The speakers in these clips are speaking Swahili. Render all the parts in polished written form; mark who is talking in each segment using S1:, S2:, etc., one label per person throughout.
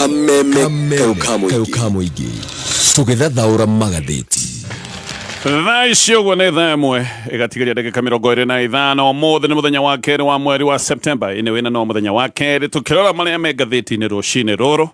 S1: kameme kaukamuigi tugithathaura magatheti
S2: thaa icio guo nĩ thaa ĩmwe ĩgatigaria ndagĩka 25 ũmũthĩ nĩ mũthenya wa kerĩ wa mweri wa Septemba ĩnĩ wĩna no mũthenya wa kerĩ tũkĩrora marĩa me ngathĩti-inĩ rũcinĩ rũrũ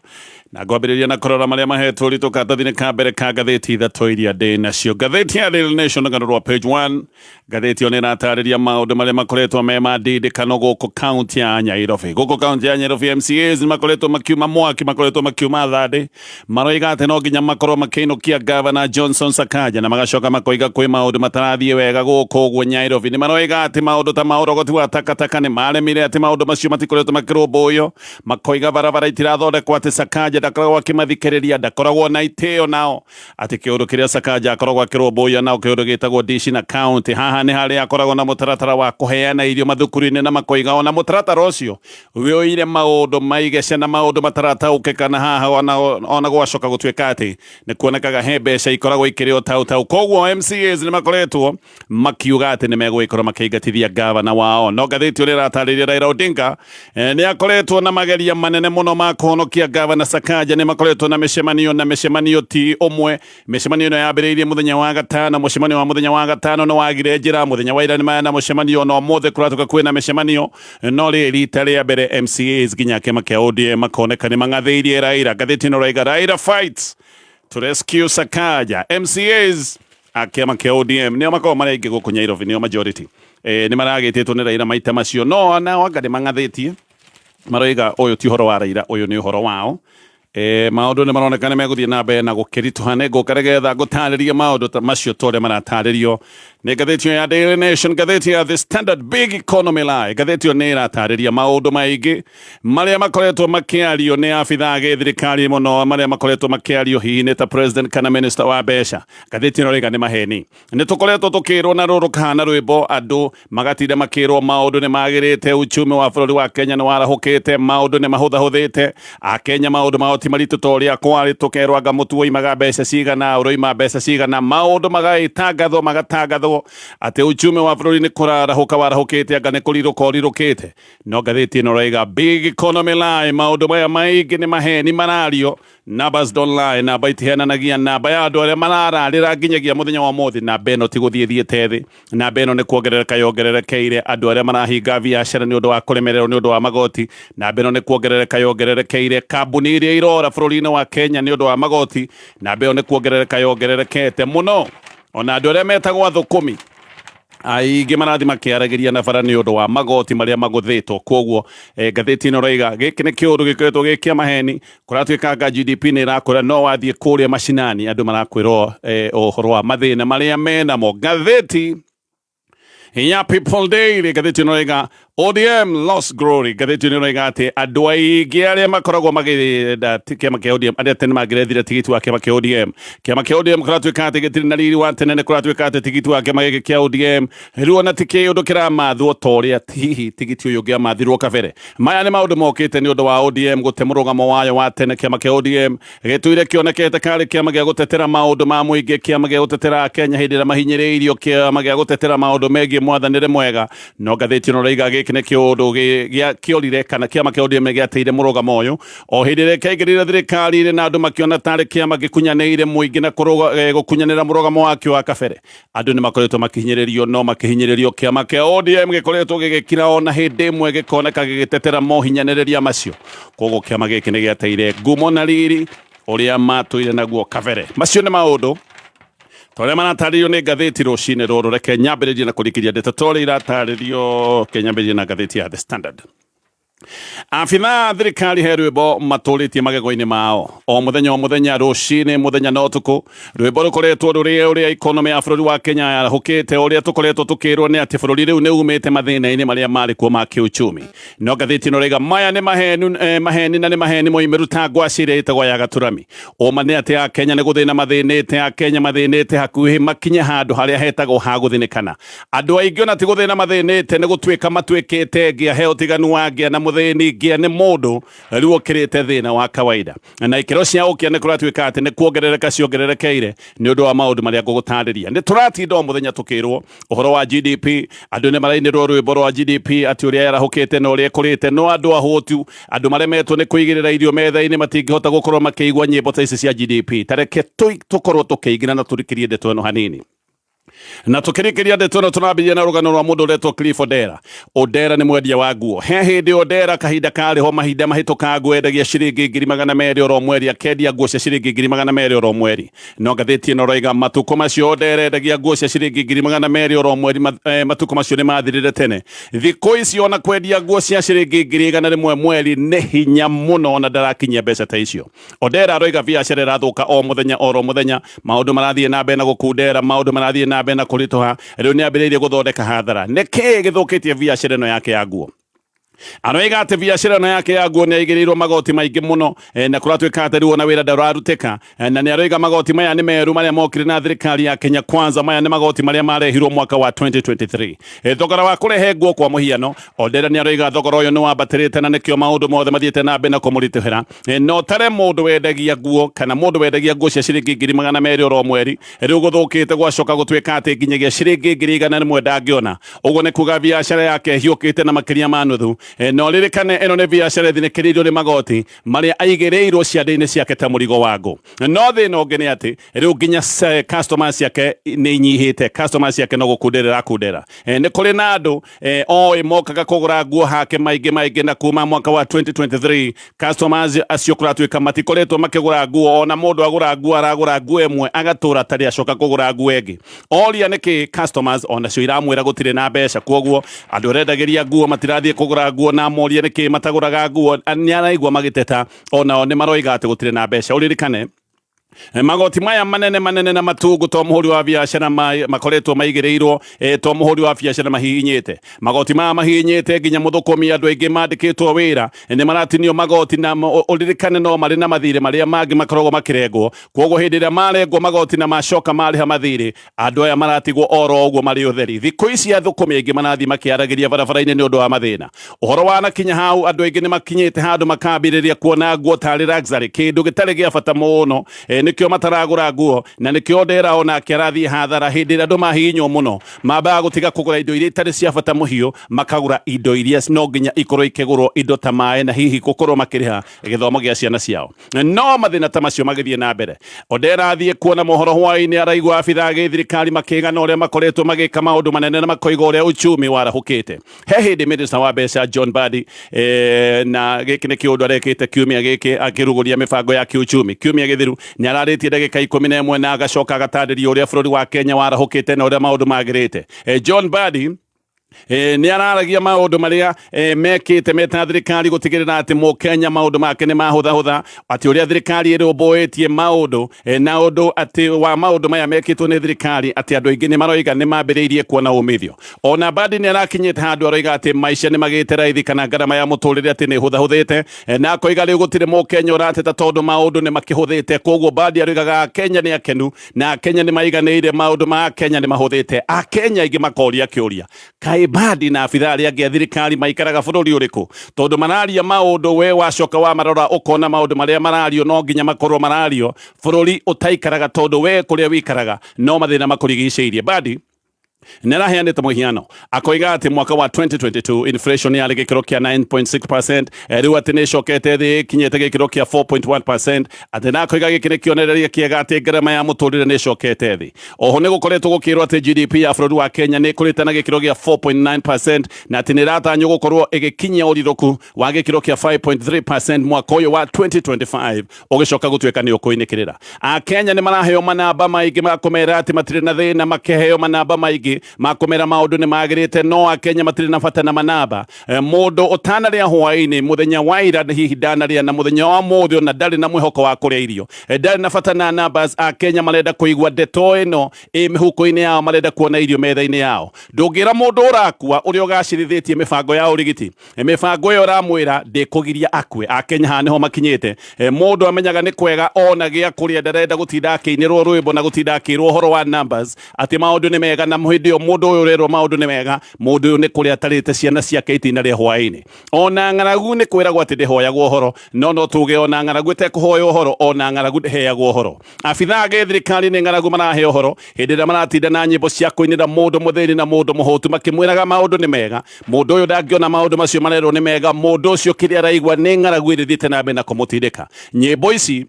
S2: na ngwambĩrĩria na kũrora marĩa mahetwo ritũ karatathi-inĩ ka mbere ka ngathĩti ithatũ iria ndĩ nacio. Ngathĩti ya Daily Nation rũgano page 1 ngathĩti ĩyo nĩ ĩratarĩria maũndũ marĩa makoretwo me mandindĩkano gũkũ kaunti ya Nairobi. Gũkũ kaunti ya Nairobi MCAs nĩ makoretwo makiuma mwaki, makoretwo makiuma thandĩ, maroiga atĩ no nginya makorwo makĩinũkia Governor Johnson Sakaja na magacoka makoiga kwĩ maũndũ matarathiĩ wega gũkũ ũguo Nairobi. Nĩ maroiga atĩ maũndũ ta maũrogoti wa takataka nĩ maremire, atĩ maũndũ macio matikoretwo makĩrũmbũiyo, makoiga barabara itirathondekwo, atĩ Sakaja ndakoragwo akĩmathikĩrĩria, ndakoragwo na itĩo nao, atĩ kĩũndũ kĩrĩa Sakaja akoragwo akĩrũmbũiya nao kĩũndũ gĩtagwo dici na county. Haha nĩ harĩa akoragwo na mũtaratara wa kũheana irio mathukuru-inĩ na makoiga ona mũtaratara ũcio wĩoire maũndũ maigeca na maũndũ matarataũkĩka, na haha ona gwacoka gũtuĩka atĩ nĩ kuonekaga he mbeca ikoragwo ikĩrĩo tau. Koguo MCAs nĩ makoretwo makiuga atĩ nĩ megũgĩkorwo makĩingatithia gavana wao. No ngathĩti ũrĩa ĩratarĩria Raila Odinga nĩ akoretwo na mageria manene mũno ma kũhonokia gavana Sakaja. Nĩ makoretwo na mĩcemanio ti ũmwe. Mĩcemanio ĩno yambĩrĩirie mũthenya wa gatano, mũcemanio wa mũthenya wa gatano nĩ wagire njĩra, mũthenya wa ira nĩ maya na mũcemanio, no ũmũthĩ kũratuĩka kwĩna mĩcemanio, no rita rĩa mbere MCAs nginya kĩama kĩa ODM makoneka nĩ mang'athĩirie Raila. Ngathĩti ĩno roiga Raila fights to rescue Sakaja. MCAs a kĩama kĩa ODM nĩo makoragwo marĩa aingĩ gũkũ Nairobi, nĩo majority. Nĩ maragĩtĩtwo nĩ Raila maita macio, no nao anga nĩmang'athĩtie, maroiga ũyũ ti ũhoro wa Raila, ũyũ nĩ ũhoro wao. Maũndũ nĩ maroneka nĩ megũthiĩ na mbere na gũkĩritũha. Nĩ ngũka nĩgetha ngũtarĩrie maũndũ ta macio ta ũrĩa maratarĩrio nĩ ngathĩti ya Daily Nation. Ngathĩti ya The Standard big economy lie, ngathĩti ĩyo nĩ ĩratarĩria maũndũ maingĩ marĩa makoretwo makĩario nĩ abithaa gĩthirikari mũno, marĩa makoretwo makĩario hihi nĩ ta president kana minister wa mbeca. Ngathĩti ĩno rĩga nĩ maheni. Nĩ tũkoretwo tũkĩrwo na rũrũ kahana rwĩmbo, andũ magatinda makĩrwo maũndũ nĩ magĩrĩte, uchumi wa bũrũri wa Kenya nĩ warahũkĩte, maũndũ nĩ mahũthahũthĩte, Akenya maũndũ mao ti maritũ ta ũrĩa kwarĩ, tũkerwo anga mũtu woimaga mbeca cigana, ũroima mbeca cigana, maũndũ magatangathwo atĩ uchumi wa bũrũri nĩ kũrarahũka warahũkĩte, anga nĩ kũrirũka ũrirũkĩte. No ngathĩti ĩno roiga big economy lie, maũndũ maya maingĩ nĩ maheni marario. Numbers don't lie, namba itihenanagia, namba ya andũ arĩa marararĩra nginyagia mũthenya wa ũmũthĩ. Namba ĩno ti gũthiĩthiĩte thĩ, namba ĩno nĩ kuongerereka yongererekeire. Andũ arĩa marahinga biacara nĩ ũndũ wa kũremererwo nĩ ũndũ wa magoti, namba ĩno nĩ kuongerereka yongererekeire. Kambuni iria irora bũrũri-inĩ wa Kenya nĩ ũndũ wa magoti, namba ĩyo nĩ kuongerereka yongererekete mũno. Ona andũ arĩa metagwo athũkũmi aingĩ marathi makĩaragĩria na bara nĩ ũndũ wa magoti marĩa magũthĩtwo. Koguo ngathĩti ĩno roiga gĩkĩ nĩ kĩũndũ gĩkoretwo gĩ kĩa maheni, kũratuĩka anga GDP nĩ ĩrakũra, no wathiĩ kũrĩa macinani andũ marakwĩrwo ũhoro wa mathĩna marĩa menamo. Ngathĩti ya People Daily, ngathĩti ĩno roiga ODM lost glory. Ngathĩti ĩno roiga atĩ andũ aingĩ arĩa makoragwo magĩenda kĩama kĩa ODM, arĩa tene mangĩrethire tigiti wa kĩama kĩa ODM, kĩama kĩa ODM kũratuĩka atĩ gĩtirĩ na riri wa tene, nĩ kũratuĩka atĩ tigiti wa kĩama gĩkĩ kĩa ODM rĩu ona ti kĩũndũ kĩramathwo ta ũrĩa hihi tigiti ũyũ ũngĩamathirwo kabere. Maya nĩ maũndũ mokĩte nĩ ũndũ wa ODM gũte mũrũgamo wayo wa tene. Kĩama kĩa ODM gĩtũire kĩonekete karĩ kĩama gĩa gũtetera maũndũ ma mũingĩ, kĩama gĩa gũtetera Kenya hĩndĩ ĩrĩa mahinyĩrĩirio, kĩama gĩa gũtetera maũndũ megiĩ mwathanĩre mwega. No ngathĩti ĩno roiga gĩkĩ nĩ kĩũndũ kĩorire kana kĩama kĩa ODM gĩateire mũrũgamo ũyũ o hĩndĩ ĩrĩa kĩaingĩrire thirikari-inĩ na andũ makĩona tarĩ kĩama gĩkunyanĩire mũingĩ na gũkunyanĩra mũrũgamo wakĩo wa kabere. Andũ nĩ makoretwo makĩhinyĩrĩrio, no makĩhinyĩrĩrio. Kĩama kĩa ODM gĩkoretwo gĩgĩkira ona hĩndĩ ĩmwe gĩkoneka gĩgĩtetera mohinyanĩrĩria macio. Koguo kĩama gĩkĩ nĩ gĩateire ngumo na riri ũrĩa matũire naguo kabere. Macio nĩ maũndũ tũrĩa maratarĩrio nĩ ngathĩti rũcinĩ rũrũ. Reke nyambĩrĩrie na kũrikĩria ndeto tũrĩa iratarĩrio, ke nyambĩrĩrie na ngathĩti ya The Standard. Abithaa thirikari he rwĩmbo matũrĩtie magego-inĩ mao o mũthenya rũcinĩ, mũthenya na ũtukũ. Rwĩmbo rũkoretwo rũrĩ ũrĩa economy ya bũrũri wa Kenya yarahũkĩte, ũrĩa tũkoretwo tũkĩrwo nĩ atĩ bũrũri rĩu nĩ umĩte mathĩna-inĩ marĩa marĩ kuo ma kĩuchumi. No ngathĩti ĩno roiga maya nĩ maheni na nĩ maheni moimĩru ta ngwacĩ ĩrĩa ĩtagwo ya gaturami. Ũma nĩ atĩ Akenya nĩ gũthĩna mathĩnĩte, Akenya mathĩnĩte hakuhĩ makinye handũ harĩa hetagwo ha gũthĩnĩkana. Andũ aingĩ ona ti gũthĩna mathĩnĩte, nĩ gũtuĩka matuĩkĩte ngĩa he ũtiganu wa ngĩa na muthini ngia ni mundu riu okirite thina wa kawaida na ikiro cia ukia ni kuratuika ati ni kuongerereka ciongererekeire ni undu wa maundu maria ngugutariria ni turatinda muthenya tukirwo uhoro wa GDP andu ni marainirwo rwimbo rwa GDP ati uria yarahukite na uria kurite no andu ahotu andu maremetwo ni kuigirira irio metha-ini matingihota gukorwo makiigwa nyimbo ta ici cia GDP tareke tukorwo tukiigina na turikirie ndeto ino hanini na tukirikiria ndeto ino turambiria na rugano rwa mundu uretwo Cliff Odera ni mwendia wa nguo he hindi Odera kahinda kariho mahinda mahituka nguo endagia ciringi 200,000 oro mweri akendia nguo cia ciringi 200,000 oro mweri no ngatheti ino roiga matuko macio Odera endagia nguo cia ciringi 200,000 oro mweri matuko macio ni mathirire tene thiku ici ona kwendia nguo cia ciringi 100,000 mweri ni hinya muno na ndarakinyia mbeca ta icio Odera roiga biacara irathuka o muthenya maundu marathie na mbere na gukundera maundu marathie na mbere na kuritoha riu ni ambiriirie guthondeka hathara niki githukitie biacara ino yake ya nguo aroiga ati biacara ino yake ya nguo ni aigirirwo magoti maingi muno na kuratuika ati riu na wira ndararuteka na ni aroiga magoti maya ni meru maria mokire na thirikari ya Kenya Kwanza maya ni magoti maria marehirwo mwaka wa 2023 thogora wa kurehe nguo kwa muhiano Odera ni aroiga thogora uyu ni wambatirite na nikio maundu mothe mathiete na mbere na kumurituhira no tare mundu wendagia nguo kana mundu wendagia nguo cia ciringi 200,000 oro mweri riu guthukite gwacoka gutuika ati nginyagia ciringi 100,000 ndangiona uguo ni kuga biacara yake hiukite na makiria ma nuthu no ririkane ino ni biacara thinikirirwo ni magoti maria aigirirwo ciande-ini ciake ta murigo wangu no thina ungi ni ati riu nginya customers ciake ni nyihite customers ciake no gukundera ni kuri na andu oi mokaga kugura nguo hake maingi na kuma mwaka wa 2023 customers acio kuratuika matikoretwo makigura nguo ona mundu agura nguo aragura nguo imwe agatura tari acoka kugura nguo ingi oria niki customers ona cio iramwira gutire na mbeca koguo andu rendagiria nguo matirathie kugura nguo na moria niki mataguraga nguo ni araigwa magiteta ona ni maroiga ati gutire na mbeca uririkane magoti maya manene na matungu to muhuri wa biacara makoretwo maigirirwo to muhuri wa biacara mahihinyite magoti maya mahihinyite nginya muthukumi andu aingi mandikitwo wira ni maratinio magoti na uririkane no mari na mathire maria mangi makoragwo makirengwo koguo hindi ria marengwo magoti na macoka mari ha mathire andu aya maratigwo oro uguo mari utheri thiku ici athukumi aingi manathi makiaragiria barabara-ini ni undu wa mathina uhoro wa nakinya hau andu aingi ni makinyite handu makambiriria kuona nguo tari luxury kindu gitari gia bata muno nikio mataragura nguo na nikio Odera ona akirathi hathara hindi ria andu mahinywo muno mambaga gutiga kugura indo iria itari cia bata muhio makagura indo iria no nginya ikorwo ikigurwo indo ta mae na hihi gukorwo makiriha githomo gia ciana ciao no mathina ta macio magithie na mbere Odera athie kuona mohoro hwai-ini araigwa abitha thirikari makigana uria makoretwo magika maundu manene na makoiga uria uchumi warahukite he hindi Minista wa mbeca John Mbadi na giki ni kiundu arekite kiumia giki akiruguria mibango ya kiuchumi kiumia githiru ni araritie ndagika 11 na agacoka agatariria uria bururi wa Kenya warahukite na uria maundu magirite John Mbadi ni araragia maundu maria mekite meta thirikari gutigirira ati mukenya maundu make ni mahutha ati uria thirikari irumbuitie maundu na undu ati wa maundu maya mekitwo ni thirikari ati andu aingi ni maroiga ni mambiriirie kuona umithio ona Mbadi ni arakinyite handu aroiga ati maisha ni magite raithi kana ngarama ya muturire ati ni huthuthite na koiga riu gutire mukenya urateta tondu maundu ni makihuthite koguo Mbadi aroigaga Kenya ni akenu na Kenya ni maiganiire maundu ma Kenya ni mahuthite Kenya aingi makoria kiuria kai Mbadi na afithari angi a thirikari maikaraga bururi uriku tondu mararia maundu we wacoka wa marora ukona maundu maria marario no nginya makorwo marario bururi utaikaraga tondu we kuria wikaraga no mathina makurigiceirie Mbadi naraheanite muhiano akoiga ati mwaka wa 2022 inflation yari gikiro kia 9.6% riu ati ni cokete thi kinyete gikiro kia 4.1% ati na akoiga gikire kionereria kiega ati ngarama ya muturire ni cokete thi oho ni gukoretwo gukirwo ati GDP ya bururi wa Kenya ni kurite na gikiro gia 4.9% na ati ni ratanyo gukorwo igikinyia uriruku wa gikiro kia 5.3% mwaka uyu wa 2025 ugicoka gutuika ni ukuinikirira Kenya ni maraheo manamba maingi makomera ati matire na thina makeheo manamba maingi makomera maundu ni magirite no Kenya matire na bata na manaba mundu utanaria hwai-ini muthenya wa ira hihi danaria na muthenya wa muthio na ndari na mwihoko wa kuria irio ndari na bata na numbers Kenya marenda kuigwa ndeto ino mihuko-ini yao marenda kuona irio metha-ini yao ndungira mundu urakua uria ugacirithĩtie mibango ya urigiti mibango iyo ramwira ndikugiria akue Kenya haneho makinyite mundu amenyaga ni kwega ona gia kuria ndarenda gutinda akiinirwo rwimbo na gutinda akirwo horo wa numbers ati maundu ni mega na hĩndĩ ĩyo mũndũ ũyũ ũrerwo maũndũ nĩ mega, mũndũ ũyũ nĩ kũrĩa atarĩte ciana ciake itina rĩa hwaĩ-inĩ. Ona ng'aragu nĩ kwĩragwo atĩ ndĩhoyagwo ũhoro, no tuge ona ng'aragu ĩtekũhoya ũhoro, ona ng'aragu ndĩheagwo ũhoro. Abithaa a gĩthirikari nĩ ng'aragu marahe ũhoro hĩndĩ ĩrĩa maratinda na nyĩmbo cia kũinĩra mũndũ mũthĩni na mũndũ mũhũtu makĩmwĩraga maũndũ nĩ mega. Mũndũ ũyũ ndangĩona maũndũ macio marerwo nĩ mega, mũndũ ũcio kĩrĩa araigua nĩ ng'aragu ĩrĩthiĩte na mbere na kũmũtindĩka. Nyĩmbo ici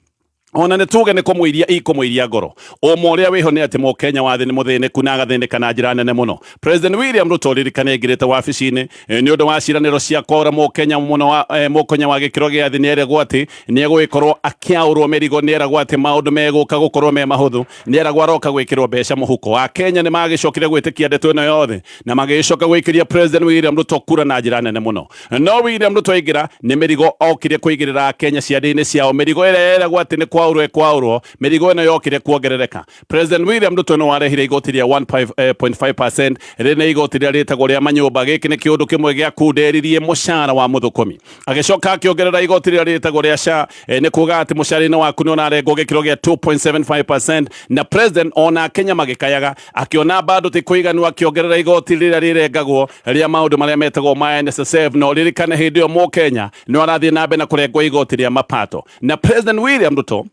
S2: ona nĩ tuge nĩ kũmũiria ikũmũiria ngoro. Ũmwe ũrĩa wĩho nĩ atĩ mũkenya wa thĩ nĩ mũthĩnĩku na agathĩnĩka na njĩra nene mũno. President William Ruto ririkana aingĩrĩte wabici-inĩ nĩ ũndũ wa ciĩranĩro cia kora mũkenya mũno mũkenya wa gĩkĩro gĩa thĩ nĩ eragwo atĩ nĩ egũgĩkorwo akĩaũrwo mĩrigo, nĩ eragwo atĩ maũndũ megũka gũkorwo me mahũthũ, nĩ eragwo aroka gwĩkĩrwo mbeca mũhuko. Akenya nĩ magĩcokire gwĩtĩkia ndeto ĩno yothe na magĩcoka gwĩkĩria President William Ruto kura na njĩra nene mũno. No William Ruto aingĩra nĩ mĩrigo okire kũigĩrĩra Akenya ciande-inĩ ciao, mĩrigo ĩrĩa eragwo atĩ nĩ kwaurwo mĩrigo ĩno yokire kuongerereka. President William Ruto no arehire igoti rĩa 1.5% rĩrĩa igoti rĩrĩa rĩtagwo rĩa manyũmba. Gĩkĩ nĩ kĩũndũ kĩmwe gĩa kunderirie mũcara wa mũthũkũmi. Agĩcoka akĩongerera igoti rĩrĩa rĩtagwo rĩa SHA, nĩ kuuga atĩ mũcara-inĩ waku nĩ ũnarengwo gĩkĩro gĩa 2.75%, na president ona Kenya magĩkayaga akĩona bado ti kũiganu, akĩongerera igoti rĩrĩa rĩrengagwo rĩa maũndũ marĩa metagwo ma NSSF. No ririkane hĩndĩ ĩyo mũkenya nĩ arathiĩ na mbere na kũrengwo igoti rĩa mapato. Na President William Ruto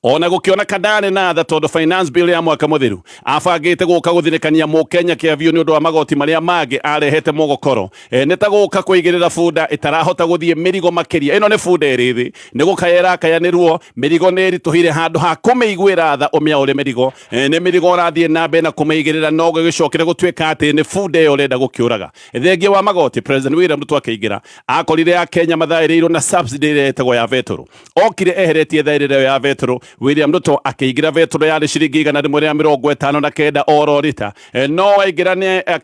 S2: ona gũkĩona kandarĩ na tha tondũ finance bill ya mwaka mũthiru abangĩte gũka gũthinĩkania mũkenya kĩavio nĩ ũndũ wa magoti marĩa mangĩ arehete mũgokoro. Nĩ ta gũka kũigĩrĩra bunda ĩtarahota gũthiĩ mĩrigo makĩria. Ĩno nĩ bunda ĩrĩ thĩ, nĩ gũkayera kayanĩrwo mĩrigo nĩ ĩritũhire handũ ha kũmĩiguĩra tha ũmĩaũre mĩrigo. Nĩ mĩrigo ũrathiĩ na mbere na kũmĩigĩrĩra, no gĩgĩcokire gũtuĩka atĩ nĩ bunda ĩyo ũrenda gũkĩũraga. Thengia wa magoti, President William Ruto akĩingĩra akorire Akenya mathaĩrĩirwo na subsidy ĩrĩa ĩtagwo ya vetoro. Okire eheretie thaĩrĩro ya vetoro. William Ruto akĩingĩra vetoro yarĩ ciringi 159 oro rita. No aingĩra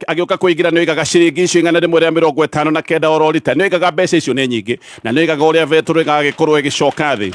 S2: agĩũka kũingĩra nĩ oigaga ciringi icio 159 oro rita. Nĩ oigaga mbeca icio nĩ nyingĩ, na nĩ oigaga ũrĩa vetoro ĩgagĩkorwo ĩgĩcoka thĩ.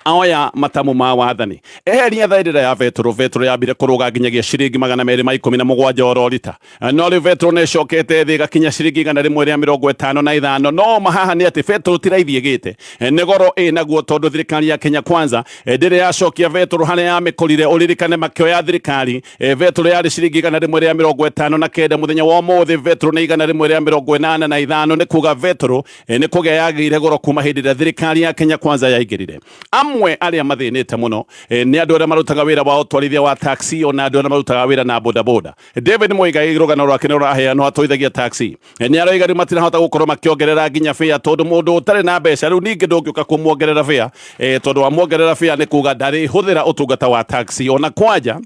S2: Aoya matamu ma wathani eheria thaĩrĩra ya vetoro yambire kũrũga nginyagia ciringi 217 oro rita. No rĩu vetoro nĩ ĩcokete thĩ ĩgakinya ciringi 155. No mahaha nĩ atĩ vetoro ti raithi ĩgĩte, nĩ goro ĩnaguo tondũ thirikari ya Kenya Kwanza ndĩrĩ yacokia vetoro harĩa yamĩkorire. Ũririkane makĩoya thirikari vetoro yarĩ ciringi 159 mũthenya wa ũmũthĩ vetoro nĩ 185. Nĩ kuuga vetoro nĩ kũgĩa yagĩire goro kuma hĩndĩ ĩrĩa thirikari ya Kenya Kwanza yaingĩrire. Amwe arĩa mathĩnĩte mũno nĩ andũ arĩa marutaga wĩra wa ũtwarithia wa taxi, ona andũ arĩa marutaga wĩra na bodaboda. David Moiga irũgano rwake nĩ rũraheanwo atwaithagia taxi, nĩ aroiga rĩu matirahota gũkorwo makĩongerera nginya fare tondũ mũndũ ũtarĩ na mbeca rĩu ningĩ ndũngĩũka kũmuongerera fare, tondũ wamuongerera fare nĩ kuuga ndarĩ hũthĩra ũtungata wa taxi. Ona kwanja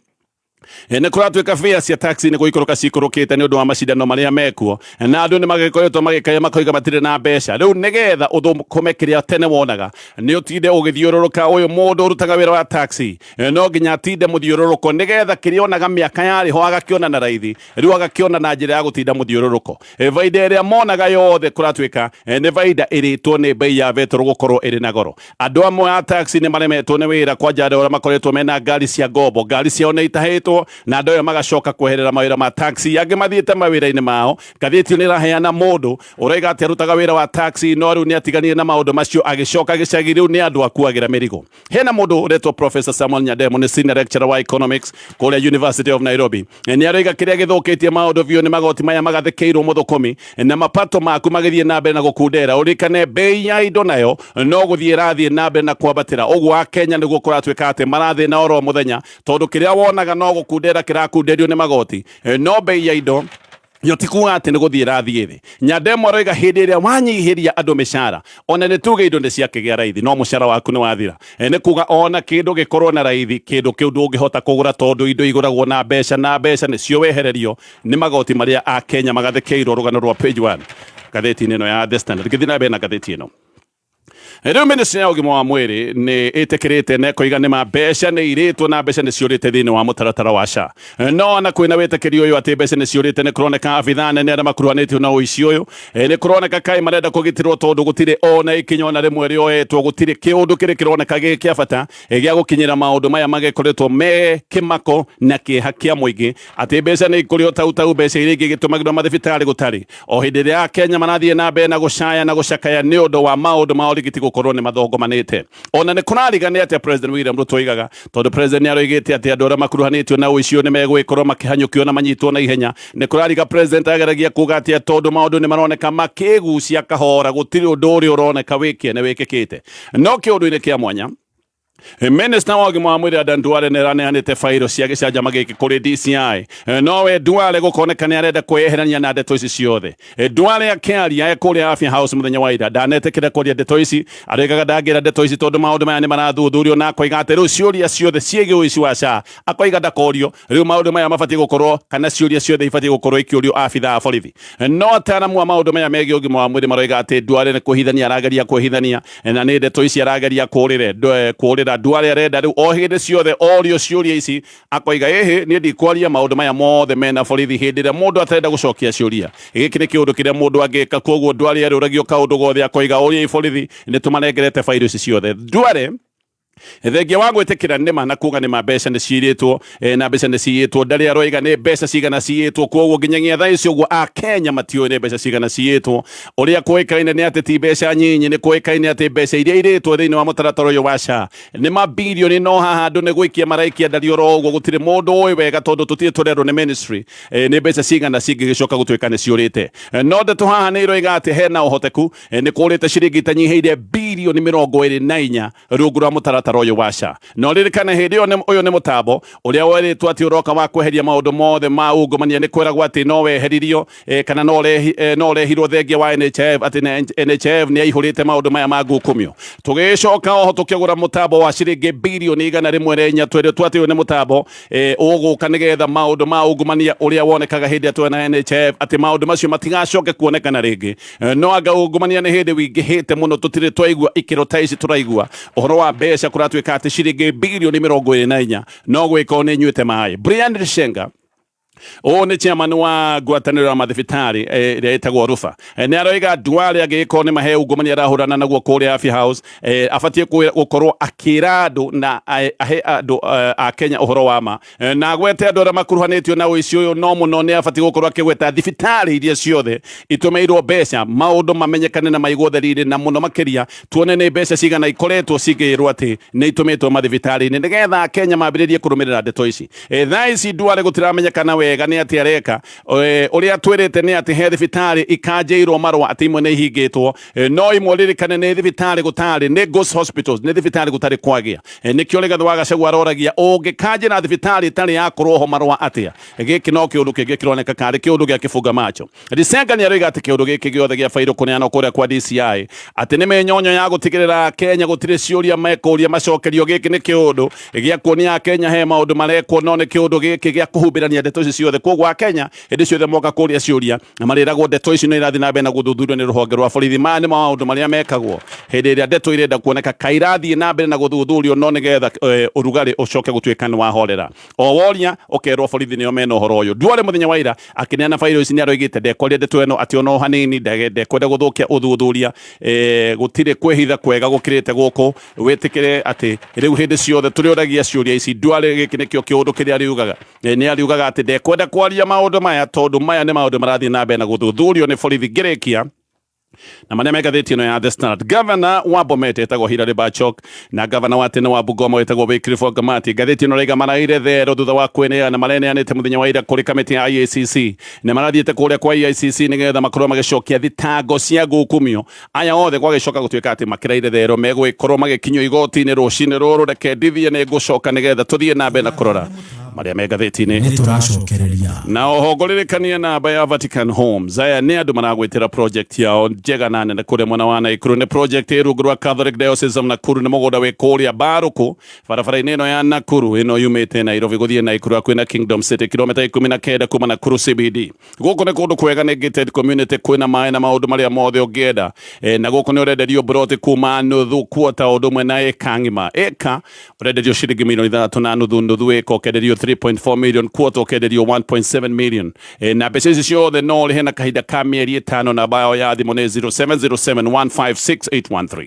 S2: nĩ kũratuĩka fare cia taxi nĩ gũikũrũka cikũrũkĩte nĩ ũndũ wa macindano marĩa mekuo, na andũ nĩ magĩkoretwo magĩkaya makoiga matirĩ na mbeca. Rĩu nĩgetha ũthũkũme kĩrĩa tene wonaga nĩ ũtinde ũgĩthiũrũrũka. Ũyũ mũndũ ũrutaga wĩra wa taxi no nginya atinde mũthiũrũrũko nĩgetha kĩrĩa onaga mĩaka yarĩ ho agakĩona na raithi, rĩu agakĩona na njĩra ya gũtinda mũthiũrũrũko. Baida ĩrĩa monaga yothe kũratuĩka nĩ baida ĩrĩtwo nĩ bei ya vetoro gũkorwo ĩrĩ na goro. Andũ amwe a taxi nĩ maremetwo nĩ wĩra, kwanja andũ arĩa makoretwo mena ngari cia ngombo, ngari ciao nĩ itahĩtwo na andũ aya magacoka kweherera mawĩra ma taxi. Angĩ mathiĩte mawĩra-inĩ mao, ngathĩti nĩ ĩraheana mũndũ ũraiga atĩ arutaga wĩra wa taxi no rĩu nĩ atiganire na maũndũ macio agĩcoka gĩcagi rĩu nĩ andũ akuagĩra mĩrigo. Hena mũndũ ũretwo Professor Samuel Nyandemo, nĩ senior lecturer wa economics kũrĩa University of Nairobi. Nĩ aroiga kĩrĩa gĩthũkĩtie maũndũ biũ nĩ magoti maya magathĩkĩirwo mũthũkũmi na mapato maku magĩthiĩ na mbere na gũkundera. Ũrikane bei ya indo nayo no gũthiĩ rathiĩ na mbere na kwambatĩra. Ũguo Akenya nĩguo kũratuĩka atĩ marathiĩ na oro mũthenya tondũ kĩrĩa wonaga no gũkundera kĩrakunderio nĩ magoti, no bei ya indo yo ti kuuga atĩ nĩ gũthiĩ rathiĩ thĩ. Nyandemo aroiga hĩndĩ ĩrĩa wanyihĩria andũ mĩcara ona nĩ tuge indo nĩ ciakĩgĩa raithi no mũcara waku nĩ wathira. Nĩ kuuga ona kĩndũ gĩkorwo na raithi, kĩndũ kĩu ndũngĩhota kũgũra tondũ indo igũragwo na mbeca, na mbeca nĩcio wehererio nĩ magoti marĩa Akenya magathĩkĩirwo. Rũgano rwa page 1 ngathĩti-inĩ ĩno ya The Standard. Gĩthiĩ na mbere na ngathĩti ĩno. Rĩu ministry ya ũgima wa mwĩrĩ nĩ ĩtĩkĩrĩte na ĩkoiga nĩ mbeca nĩ irĩtwo na mbeca nĩ ciũrĩte thĩinĩ wa mũtaratara wa SHA. No na kwĩna wĩtĩkĩrio ũyũ atĩ mbeca nĩ ciũrĩte nĩ kũroneka abithaa nene arĩa makuruhanĩtio na ũici ũyũ nĩ kũroneka kaĩ marenda kũgitĩrwo tondũ gũtirĩ ona ikinya ona rĩmwe rĩoetwo, gũtirĩ kĩũndũ kĩrĩ kĩroneka gĩ kĩa bata gĩa gũkinyĩra maũndũ maya magĩkoretwo me kĩmako na kĩeha kĩa mũingĩ atĩ mbeca nĩ ikũrĩo tau mbeca iria ingĩ gĩtũmagĩrwo mathibitarĩ gũtarĩ. O hĩndĩ ĩrĩa Akenya marathiĩ na mbere na gũcaya na gũcakaya nĩ ũndũ wa maũndũ ma ũrigitani mabati gukorwo ni mathogomanite ona ni kurarigania ati President William Ruto igaga tondu President ni aroigite ati andu aria makuruhanitio na uicio ni megwikorwo makihanyukio na manyitwo na ihenya ni kurariga President ageragia kuga ati tondu maundu ni maroneka makigucia kahora gutiri undu uri uroneka wikie ne wikikite no kiundu-ini kia mwanya Minista wa ũgima wa mwĩrĩ Adan Duale nĩ araneanĩte fairo cia gĩcanjama gĩkĩ kũrĩ DCI nowe Duale gũkoneka nĩ arenda kwĩyeherania na ndeto ici ciothe Duale akĩaria kũrĩa Afya House mũthenya wa ira ndanetĩkĩra kwaria ndeto ici araugaga ndangĩra ndeto ici tondũ maũndũ maya nĩ marathuthurio na akoiga atĩ rĩu ciũria ciothe ciĩgiĩ ũici wa SHA akoiga ndakorio rĩu maũndũ maya mabatiĩ gũkorwo kana ciũria ciothe ibatiĩ gũkorwo ikĩũrio abitha a borithi no ataaramu a maũndũ maya megiĩ ũgima wa mwĩrĩ maroiga atĩ Duale nĩ kwĩhithania arageria kwĩhithania na nĩ ndeto ici arageria kũrĩra Duale arenda rĩu o hĩndĩ ciothe orio ciũria ici akoiga nĩ ndikwaria maũndũ maya mothe mena borithi hĩndĩ ĩrĩa mũndũ atarenda gũcokia ciũria gĩkĩ nĩ kĩũndũ kĩrĩa mũndũ angĩka koguo Duale arĩũragio kaũndũ gothe akoiga ũrĩa borithi nĩ tũmanengerete fairo ici ciothe Duale thengia wa gwĩtĩkĩra nĩma na kuga nĩma mbeca nĩ ciirĩtwo na mbeca nĩ ciiyĩtwo ndarĩ aroiga nĩ mbeca cigana ciiyĩtwo koguo nginyagia thaa ici ũguo Akenya matiũĩ nĩ mbeca cigana ciiyĩtwo ũrĩa kũĩkaine nĩ atĩ ti mbeca nyinyi nĩ kũĩkaine atĩ mbeca iria irĩtwo thĩinĩ wa mũtaratara ũyũ wa SHA nĩ mabirioni no haha andũ nĩ gwĩkia maraikia ndari oro ũguo gũtirĩ mũndũ ũĩ wega tondũ tũtirĩ tũrerwo nĩ ministry nĩ mbeca cigana cingĩgĩcoka gũtuĩka nĩ ciũrĩte no ndeto haha nĩ iroiga atĩ hena ũhoteku nĩ kũrĩte ciringi itanyihĩire birioni 24 rungu rwa mũtaratara ũyũ wa SHA no ririkana hĩndĩ ũyũ nĩ mũtambo ũrĩa weritwo atĩ ũroka wa kweheria maũndũ mothe ma ungumania nĩ kwĩragwo atĩ no weheririo kana no ũrehirwo thengia wa NHIF atĩ NHIF nĩ yaihũrĩte maũndũ maya ma ngukumio tũgĩcoka oho tũkĩgũra mũtambo wa ciringi birioni 104 twĩrĩtwo atĩ ũyũ nĩ mũtambo ũgũka nĩgetha maũndũ ma ungumania ũrĩa wonekaga hĩndĩ atĩ na NHIF atĩ maũndũ macio matigacoke kuonekana rĩngĩ no anga ungumania nĩ hĩndĩ wĩingĩhĩte mũno tũtirĩ twaigua ikĩro ta ici tũraigua ũhoro wa mbeca kũratuĩka atĩ ciringi birioni 24 no gwĩka nĩ nyuĩte maĩ Brian Rishenga nĩ chairman wa ngwatanĩro ya mathibitarĩ ĩrĩa ĩtagwo Rufa nĩ aroiga Duale angĩgĩkorwo nĩ mahe ungumania arahũrana naguo kũrĩa Afya House abatiĩ gũkorwo akĩra andũ na ahe andũ a Kenya ũhoro wa ma na agwete andũ arĩa makuruhanĩtio na ũici ũyũ no mũno nĩ abatiĩ gũkorwo akĩgweta thibitarĩ iria ciothe itũmĩirwo mbeca maũndũ mamenyekane na maigwo thariri na mũno makĩria tuone nĩ mbeca cigana ikoretwo cigĩrwo atĩ nĩ itũmĩtwo mathibitarĩ-inĩ nĩgetha Kenya mambĩrĩrie kũrũmĩrĩra ndeto ici thaa ici Duale gũtiramenyekana wega nĩ atĩ areka ũrĩa twĩrĩte nĩ atĩ he thibitarĩ ikanjĩirwo marũa atĩ imwe nĩ ihingĩtwo no imwe ririkane nĩ thibitarĩ gũtarĩ nĩ ghost hospitals nĩ thibitarĩ gũtarĩ kwagĩa nĩkĩo Rigathĩ wa Gachagua aroragia ũngĩkanjĩra thibitarĩ itarĩ yakorwo ho marũa atĩa gĩkĩ no kĩũndũ kĩngĩ kĩroneka karĩ kĩũndũ gĩa kĩbunga macho Risenga nĩ aroiga atĩ kĩũndũ gĩkĩ gĩothe gĩa fairo kũneanwo kũrĩa kwa DCI atĩ nĩ menyonyo ya gũtigĩrĩra Kenya gũtirĩ ciũria mekũria macokerio gĩkĩ nĩ kĩũndũ gĩa kuonia Kenya he maũndũ marekwo no nĩ kĩũndũ gĩkĩ gĩa kũhumbĩrania ndeto ici ciothe koguo Kenya hĩndĩ ciothe moka kũria ciũria na marĩragwo ndeto ici no irathiĩ na mbere na gũthuthurio nĩ rũhonge rwa borithi maya nĩ maũndũ marĩa mekagwo hĩndĩ ĩrĩa ndeto irenda kuoneka kairathiĩ na mbere na gũthuthurio no nĩgetha ũrugarĩ ũcoke gũtuĩka nĩ wahorera o woria ũkerwo borithi nĩo mena ũhoro ũyũ Duale mũthenya wa ira akĩneana fairo ici nĩ aroigĩte ndekwaria ndeto ĩno atĩ ono hanini ndekwenda gũthũkia ũthuthuria gũtirĩ kwĩhitha kwega gũkĩrĩte gũkũ wĩtĩkĩre atĩ rĩu hĩndĩ ciothe tũrĩũragia ciũria ici Duale gĩkĩ nĩkĩo kĩũndũ kĩrĩa ariugaga nĩ ariugaga atĩ ndekwenda kwaria maũndũ maya tondũ maya nĩ maũndũ marathiĩ na mbere na gũthuthurio nĩ borithi ngĩrĩkia na marĩa megathĩti ĩno ya The Standard Governor wa Bomet etagwo Hilary Bachok na governor wa tene wa Bungoma etagwo Wycliffe Wangamati ngathĩti ĩno raiga maraire thero thutha wa kweneana mareneanĩte mũthenya wa ira kũrĩ kamĩtĩ ya IECC na marathiĩte kũrĩa kwa IECC nĩgetha makorwo magĩcokia thitango cia ngukumio aya othe gwagĩcoka gũtuĩka atĩ makĩraire thero megũgĩkorwo magĩkinyio igoti-inĩ rũcinĩ rũrũ reke ndithie nĩ ngũcoka nĩgetha tũthiĩ na mbere na kũrora marĩa me ngathĩti-inĩ
S3: nĩ tũracokereria
S2: na oho ngũririkania namba ya Vatican Homes aya nĩ andũ maragwĩtĩra project yao njega na nene kũrĩa mwena wa Naikuru nĩ project rungu rwa Catholic Diocese of Nakuru nĩ mũgũnda wĩ kũrĩa Barũkũ barabara-inĩ ĩno ya Nakuru ĩno yumĩte Nairobi gũthiĩ Naikuru hakuhĩ na Kingdom City kilomita 19 kuma Nakuru CBD gũkũ nĩ kũndũ kwega nĩ gated community kwĩna maĩ na maũndũ marĩa mothe ũngĩenda na gũkũ nĩ ũrenderio broti kuma nuthu kuota ũndũ ũmwe na eka ng'ima eka ũrenderio ciringi mirioni 3 na nuthu eka ũkenderio 3.4 million kuota ũkenderio 1.7 million na mbeca ici ciothe no ũrĩhe na kahinda ka mĩeri 5 na bao ya thimũ nĩ 0707156813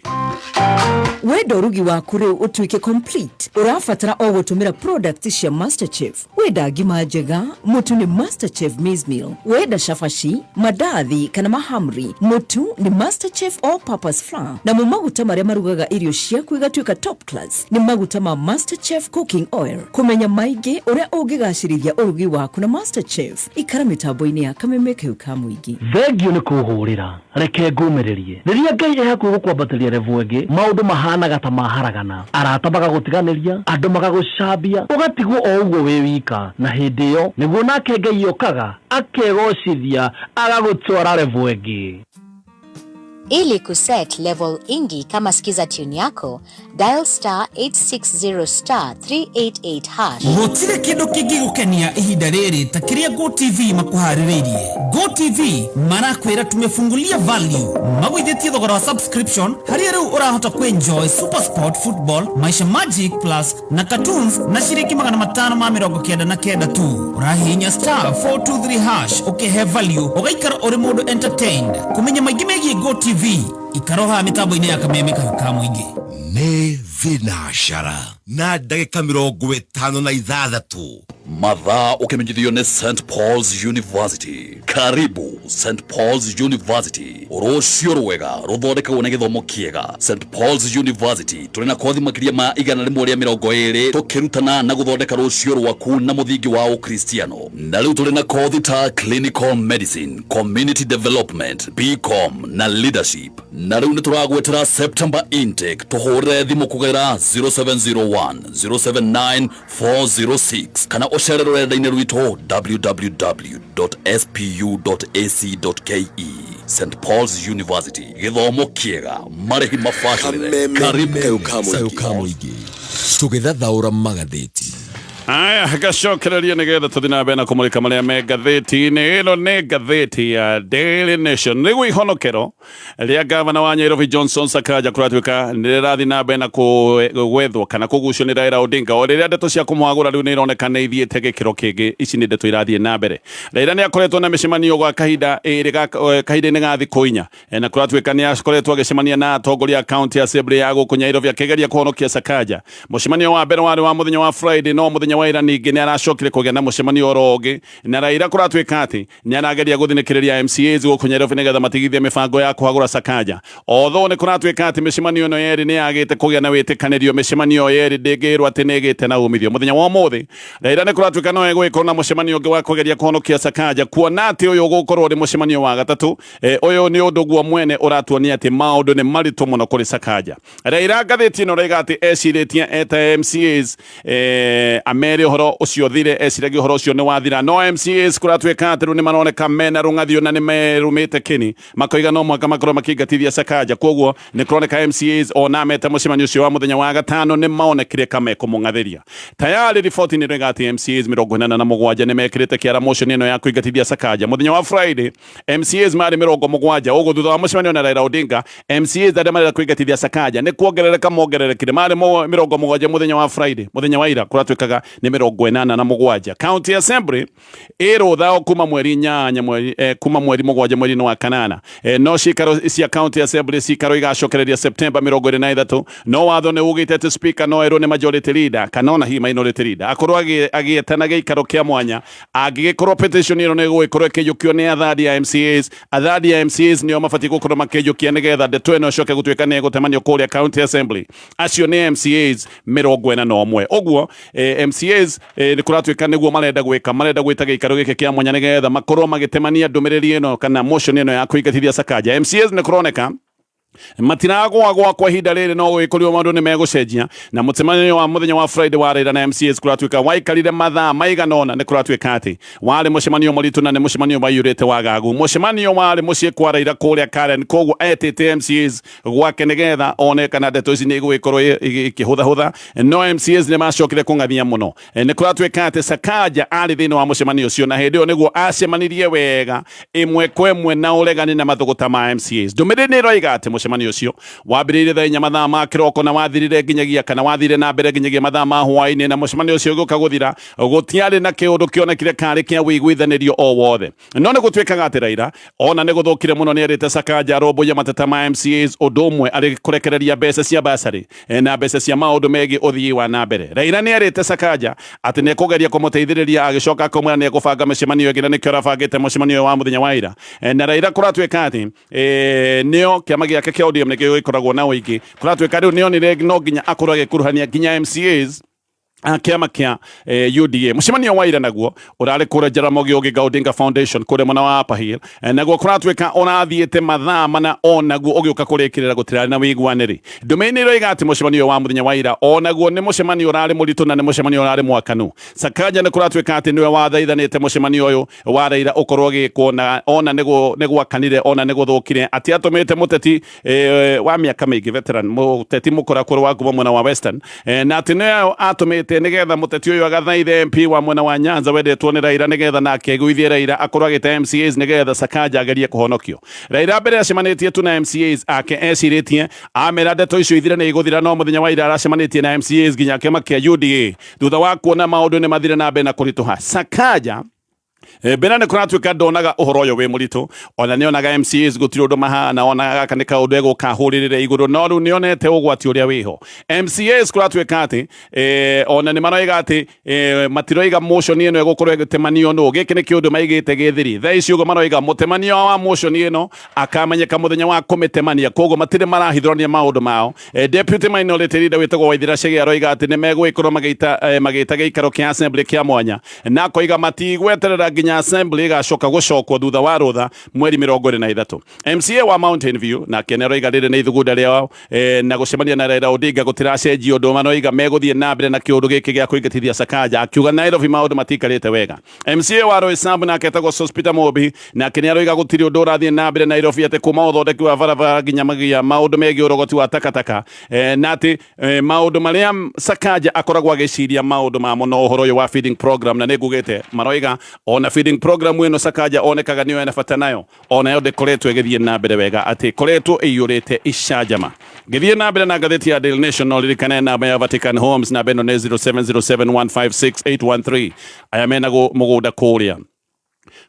S3: Wenda urugi waku riu utuike complete urafatara o gutumira product cia Masterchef. Wenda ngima njega mutu ni Masterchef maize meal. Wenda shafashi madathi kana mahamri mutu ni Masterchef all purpose flour. Na mu maguta maria marugaga irio ciaku igatuika top class ni maguta ma Masterchef cooking oil. Kumenya maige uria ungigacirithia urugi waku na Masterchef ikara mitambo-ini ya Kameme Kau ka Muingi.
S4: Thengio ni kuhurira reke ngumererie riria Ngai ehaku gukwambatiria revu enge maundu mahanaga ta maharagana arata bagagutiganiria andu magagucambia ugatigwo o uguo wi wika na hindi iyo niguo nake Ngai yokaga akegocithia agagutwara revu enge.
S5: Ili kuset level ingi kama skiza tune yako, dial star 860 star 388 hash.
S6: Gutire kindu kingi gukenia ihinda riri ta kiria Go TV makuhaririirie. Go TV marakwira tumefungulia value magwithitie thogora wa subscription haria riu urahota kuenjoy Super Sport Football, Maisha Magic Plus na cartoons na shiringi 599 tu. Urahinya star 423 hash ukihe value ugaikara uri mundu entertained. Kumenya maingi megie Go TV ikaroha mitambo-ini ya Kameme Kau ka Muingi.
S1: Nĩ thinashara na ndagĩka 56
S7: mathaa ukimenyithio ni St Paul's University. Karibu St Paul's University, urucio rwega ruthondekagwo na githomo kiega. St Paul's University turi na kothi makiria ma 120 tukirutana na guthondeka rucio rwaku na muthingi wa ukristiano. Na riu turi na kothi ta clinical medicine, community development, BCom na leadership. Na riu nituragwetera September intake tuhurire thimu kugera 0701 079 406 kana ucerero renda-ini rwito www.spu.ac.ke. St Paul's University, githomo kiega, marihi mabacĩrĩre.
S1: Karibu Kau ka Muingi tũgĩthathaũra magathĩti.
S2: Aya, gacokereria nigetha tuthi na mbere na kumulika maria me ngathĩti-inĩ. Ĩno nĩ ngathĩti ya Daily Nation. Nĩguo ihonokero rĩa gavana wa Nairobi Johnson Sakaja kũratuĩka nĩrĩrathiĩ na mbere na gwethwo kana kũgucio nĩ Raila Odinga. O rĩrĩa ndeto cia kũmwagũra rĩu nĩ ironeka nĩ ithiĩte gĩkĩro kĩngĩ. Ici nĩ ndeto irathiĩ na mbere. Raila nĩ akoretwo na mĩcemanio gwa kahinda-inĩ ga thikũ 4 na kũratuĩka nĩ akoretwo agĩcemania na atongoria a county assembly ya gũkũ Nairobi akĩgeria kũhonokia Sakaja. Mũcemanio wa mbere warĩ wa mũthenya wa Friday, no mũthenya wa ira ningĩ nĩ aracokire kũgĩa na mũcemanio oro ũngĩ na Raila kũratuĩka atĩ nĩ arageria gũthinĩkĩrĩria MCAs gũkũ Nairobi nĩgetha matigithie mĩbango ya kũhagũra Sakaja. Although nĩ kũratuĩka atĩ mĩcemanio ĩno yerĩ nĩ yagĩte kũgĩa na wĩtĩkanĩrio, mĩcemanio yerĩ ndĩngĩrwo atĩ nĩ ĩgĩte na umithio. Mũthenya wa ũmũthĩ Raila nĩ kũratuĩka no egwĩkorwo na mũcemanio ũngĩ wa kũgeria kũhonokia Sakaja, kuona atĩ ũyũ ũgũkorwo ũrĩ mũcemanio wa gatatũ. Ũyũ nĩ ũndũ guo mwene ũratuonia atĩ maũndũ nĩ maritũ mũno kũrĩ Sakaja. Raila ngathĩti ĩno raiga atĩ ecirĩtie eta MCAs amere ũhoro ũcio thire, eciragia ũhoro ũcio nĩ wathira. No MCAs kũratuĩka atĩ rĩu nĩ maroneka mena rũng'athio na nĩ merumĩte kĩni makoiga no mwaka makorwo makĩingatithia Sakaja. Koguo nĩ kũroneka MCAs ona meta mũcemanio ũcio wa mũthenya wa gatano nĩ maonekire kame kũmũng'athĩria. Tayari riboti nĩ raiga atĩ MCAs 47 nĩ mekĩrĩte kĩara motion ĩno ya kũingatithia Sakaja. Mũthenya wa Friday MCAs marĩ 70 ũguo thutha wa mũcemanio na Raila Odinga MCAs arĩa marenda kũingatithia Sakaja nĩ kuongerereka mongererekire marĩ 70 mũthenya wa Friday. Mũthenya wa ira kũratuĩkaga nĩ 87. County Assembly ĩrũtha kuma mweri 8 kuma mweri 7 mweri-inĩ wa kanana. No cikaro cia County Assembly cikaro igacokereria September 23. No watho nĩ ugĩte atĩ speaker no erwo nĩ majority leader kana ona hi minority leader akorwo agĩetana gĩikaro kĩa mwanya angĩgĩkorwo petition ĩno nĩ gũgĩkorwo ĩkĩiyũkio nĩ athari ya MCAs. Athari ya MCAs nĩo mabatiĩ gũkorwo makĩiyũkia nĩgetha ndeto ĩno ĩcoke gũtuĩka nĩ gũtemanio kũrĩa County Assembly. Acio nĩ MCAs 41. Ũguo MCAs nĩ kũratuĩka nĩguo marenda gwĩta gĩikaro gĩkĩ kĩa mwanya nĩgetha makorwo magĩtemania ndũmĩrĩri ĩno kana motion ĩno ya kũingatithia Sakaja. MCAs nĩ kũroneka matiragwa kwa ihinda rĩrĩ, no gũgĩkorio maũndũ nĩ megũcenjia. Na mũcemanio wa mũthenya wa Friday wa Raila na MCAs kũratuĩka waikarire mathaa maigana ũna. Nĩ kũratuĩka atĩ warĩ mũcemanio mũritũ na nĩ mũcemanio waiyũrĩte wagagu. Mũcemanio warĩ mũciĩ kwa Raila kũrĩa Karen, koguo etĩte MCAs gwake nĩgetha one kana ndeto ici nĩ igũgĩkorwo ikĩhũthahũtha. No MCAs nĩ macokire kũng'athia mũno. Nĩ kũratuĩka atĩ Sakaja arĩ thĩinĩ wa mũcemanio ũcio na hĩndĩ ĩyo nĩguo acemanirie wega ĩmwe kwa ĩmwe na ũregani na mathũgũta ma MCAs. Ndũmĩrĩri nĩ ĩroiga atĩ mucemanio ucio wambirire thaa 4 mathaa ma kiroko na wathirire nginyagia kana wathire na mbere nginyagia mathaa ma hwaini na mucemanio ucio guka guthira gutiari na kiundu kionekire kari kia wiguithanirio o wothe no ne gutwikaga ati Raila ona ne guthukire muno ni erite Sakaja robo ya mateta ma MCAs odumwe ari kurekereria mbeca cia basari na mbeca cia maundu megi uthii wa na mbere Raila ni erite Sakaja ati ne kugeria kumuteithiriria agicoka kumwe ne gubanga mucemanio ngira nikio arabangite mucemanio wa muthenya wa ira na Raila kuratwika ati nio kiama giake kia ODM nikio gikoragwo na uingi kuratwika riu nio ni no nginya akorage kuruhania nginya MCAs kiama kia UDA mucemanio wa ira naguo urari kura Jaramogi Oginga Odinga Foundation kure mwana wa Upper Hill naguo kuratwika onathiete mathaa mana onaguo ugiuka kurikirira gutirari na wiguaniri ndumeini roiga ati mucemanio wa muthenya wa ira onaguo ni mucemanio urari muritu na ni mucemanio urari mwakanu Sakaja ni kuratwika ati niwe wathaithanite mucemanio uyu wa Raila ukorwo gikwo na ona niguo akanire ona niguthukire ati atumite muteti wa miaka mingi veteran muteti mukora kuru wa kuma mwena wa Western na ati ni atumite nigetha muteti uyu agathaithe MP wa mwena wa Nyanza wendetwo ni Raila nigetha nake guithie Raila akorwo agite MCAs nigetha Sakaja agerie kuhonokio Raila mbere acemanitie tu na MCAs ake eciritie amera ndeto icio ithire ni iguthira no muthenya wa ira aracemanitie na MCAs nginya kiama kia UDA thutha wa kuona maundu ni mathire na mbere na kurituha Sakaja Benane kuratwika ndonaga uhoro uyu wi muritu ona nionaga MCAs gutiri undu mahana onaga kanika undu ego kahuririre iguru no ru nionete ugwati uria wiho MCAs kuratwika ati ona ni maroiga ati matiroiga motion ino egukorwo egitemanio no giki ni kiundu maigite githiri thaa icio go maroiga mutemanio wa motion ino akamenyeka muthenya wa kumitemania kogo matire marahithorania maundu mao deputy minority leader witagwo Waithira Chege aroiga ati ni megwikorwo magita giikaro kia assembly kia mwanya na koiga matigweterera nginya assembly igacoka gucokwo thutha wa rutha mweri 23 MCA wa Mountain View na kenero igarire ni thugunda riao na gucemania na Raila Odinga gutiracenjio undu manoiga meguthie na mbere na kiundu giki gia kuingatithia Sakaja akiuga Nairobi maundu matikarite wega MCA wa Roysambu na ketagwo Hospital Mobi na kenero iga gutiri undu urathie na mbere Nairobi ate kuma uthondeki wa barabara nginya magia maundu megi urogoti wa takataka na ati maundu maria Sakaja akoragwo agiciria maundu ma muno uhoro uyu wa feeding program na nigugite maroiga ona feeding program ino Sakaja onekaga niyo ena bata nayo ona yo dekoretwo egithie na mbere wega ati koretwo iyurite icajama githie na mbere na gatheti ya Daily Nation no lirikane na ya Vatican Homes na beno ne 0707156813 aya mena mugunda kuria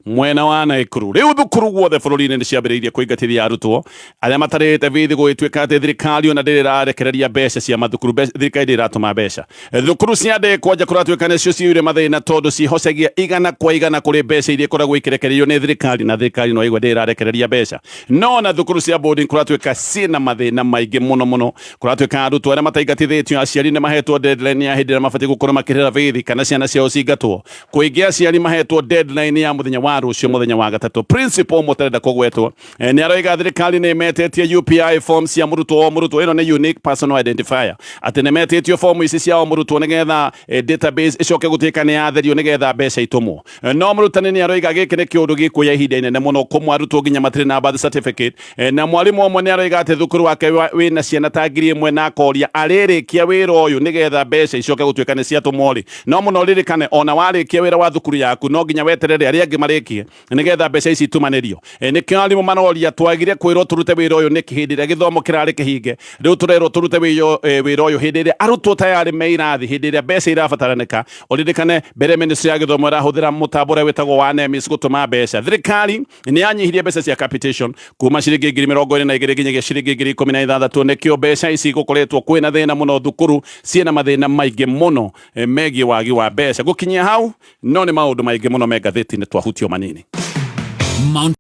S2: mwena wa Naikuru riu thukuru guothe bururi-ini ni ciambiriirie kuingatithia arutwo aria matarite bithi gwitwika ati thirikari ona ndirarekereria mbeca cia mathukuru thirikari ndiratuma mbeca thukuru cia ndekwa nja kuratwika nicio ciure mathina tondu cihocagia igana kwa igana kuri mbeca iria ikoragwo ikirekererio ni thirikari na thirikari no igwe ndirarekereria mbeca no na thukuru cia boarding kuratwika cina mathina maingi muno kuratwika arutwo aria mataingatithitio aciari ni mahetwo deadline ya hindi na mabati gukorwo makirira bithi kana ciana ciao cingatwo kuingia aciari mahetwo deadline ya muthenya wa rucio muthenya wa gatatu principal mutarenda kugwetwo ni aroiga thirikari ni metetie UPI forms cia murutwo ino ni unique personal identifier ati ni metetio form ici cia murutwo nigetha database icoke gutika ni yatherio nigetha mbeca itumwo no murutani ni aroiga giki ni kiundu gikuya ihinda inene muno kumwarutwo nginya matire na birth certificate na mwalimu omwe ni aroiga ati thukuru wake wina ciana ta ngiri imwe na akoria aririkia wira uyu nigetha mbeca icoke gutuika ni ciatumwori no muno ririkane ona warikia wira wa thukuru yaku no nginya weterere aria angi marikie nigetha mbeca ici itumanĩrio nĩkĩo arimũ maroria twagire kwĩrwo turute wĩra ũyũ nĩkĩ hĩndĩ ĩrĩa gĩthomo kĩrarĩ kĩhinge rĩu tũrerwo turute wĩra ũyũ hĩndĩ ĩrĩa arutwo tayarĩ me irathi hĩndĩ ĩrĩa mbeca irabataranĩka ũririkane mbere ministry ya gĩthomo ĩrahũthĩra mũtambo ũrĩa wĩtagwo wa NEMIS gũtũma mbeca thirikari nĩ yanyihirie mbeca cia capitation kuma ciringi 22,000 nginyagia ciringi 16,000 nĩkĩo mbeca ici gũkoretwo kwĩna thĩna mũno thukuru ciĩna mathĩna maingĩ mũno megiĩ wagi wa mbeca gũkinyia hau no nĩ maũndũ maingĩ mũno me ngathĩti-inĩ twahutio manini